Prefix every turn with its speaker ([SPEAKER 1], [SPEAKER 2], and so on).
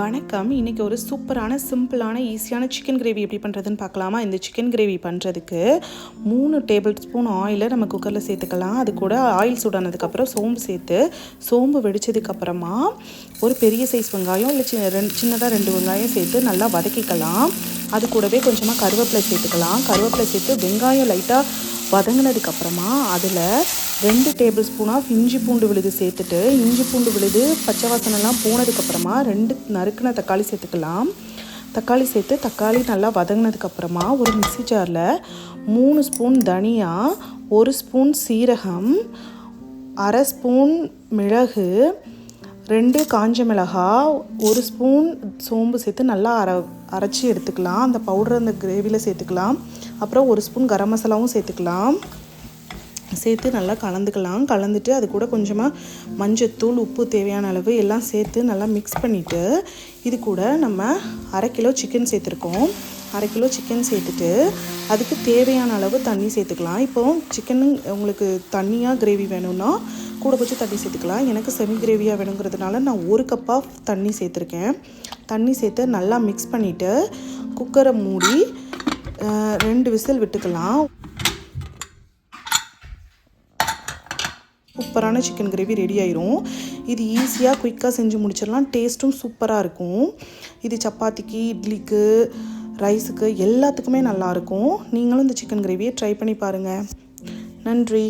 [SPEAKER 1] வணக்கம். இன்றைக்கி ஒரு சூப்பரான சிம்பிளான ஈஸியான சிக்கன் கிரேவி எப்படி பண்ணுறதுன்னு பார்க்கலாமா? இந்த சிக்கன் கிரேவி பண்ணுறதுக்கு 3 டேபிள் ஸ்பூன் ஆயிலை நம்ம குக்கரில் சேர்த்துக்கலாம். அது கூட ஆயில் சூடானதுக்கப்புறம் சோம்பு சேர்த்து, சோம்பு வெடித்ததுக்கப்புறமா ஒரு பெரிய சைஸ் வெங்காயம் இல்லை சின்னதாக 2 வெங்காயம் சேர்த்து நல்லா வதக்கிக்கலாம். அது கூடவே கொஞ்சமாக கருவேப்பிலை சேர்த்துக்கலாம். கருவேப்பிலை சேர்த்து வெங்காயம் லைட்டாக வதங்கினதுக்கப்புறமா அதில் 2 டேபிள் ஸ்பூன் ஆஃப் இஞ்சி பூண்டு விழுது சேர்த்துட்டு, இஞ்சி பூண்டு விழுது பச்சை வாசனைலாம் போனதுக்கப்புறமா 2 நறுக்கின தக்காளி சேர்த்துக்கலாம். தக்காளி சேர்த்து தக்காளி நல்லா வதங்கினதுக்கப்புறமா ஒரு மிக்ஸி ஜாரில் 3 ஸ்பூன் தனியா, 1 ஸ்பூன் சீரகம், 1/2 ஸ்பூன் மிளகு, 2 காஞ்ச மிளகாய், 1 ஸ்பூன் சோம்பு சேர்த்து நல்லா அரைச்சி எடுத்துக்கலாம். அந்த பவுடர் அந்த கிரேவியில் சேர்த்துக்கலாம். அப்புறம் 1 ஸ்பூன் கரம் மசாலாவும் சேர்த்துக்கலாம். சேர்த்து நல்லா கலந்துட்டு அது கூட கொஞ்சமாக மஞ்சத்தூள், உப்பு தேவையான அளவு எல்லாம் சேர்த்து நல்லா மிக்ஸ் பண்ணிவிட்டு, இது கூட நம்ம 1/2 கிலோ சிக்கன் சேர்த்துருக்கோம். 1/2 கிலோ சிக்கன் சேர்த்துட்டு அதுக்கு தேவையான அளவு தண்ணி சேர்த்துக்கலாம். இப்போது சிக்கன் உங்களுக்கு தண்ணியாக கிரேவி வேணும்னா கூட கொஞ்சம் தண்ணி சேர்த்துக்கலாம். எனக்கு செமி கிரேவியாக வேணுங்கிறதுனால நான் 1 கப் ஆஃப் தண்ணி சேர்த்துருக்கேன். தண்ணி சேர்த்து நல்லா மிக்ஸ் பண்ணிவிட்டு குக்கரை மூடி 2 விசில் விட்டுக்கலாம். சூப்பரான சிக்கன் கிரேவி ரெடி ஆயிரும். இது ஈஸியாக குயிக்காக செஞ்சு முடிச்சிடலாம். டேஸ்ட்டும் சூப்பராக இருக்கும். இது சப்பாத்திக்கு, இட்லிக்கு, ரைஸுக்கு எல்லாத்துக்குமே நல்லாயிருக்கும். நீங்களும் இந்த சிக்கன் கிரேவியை ட்ரை பண்ணி பாருங்கள். நன்றி.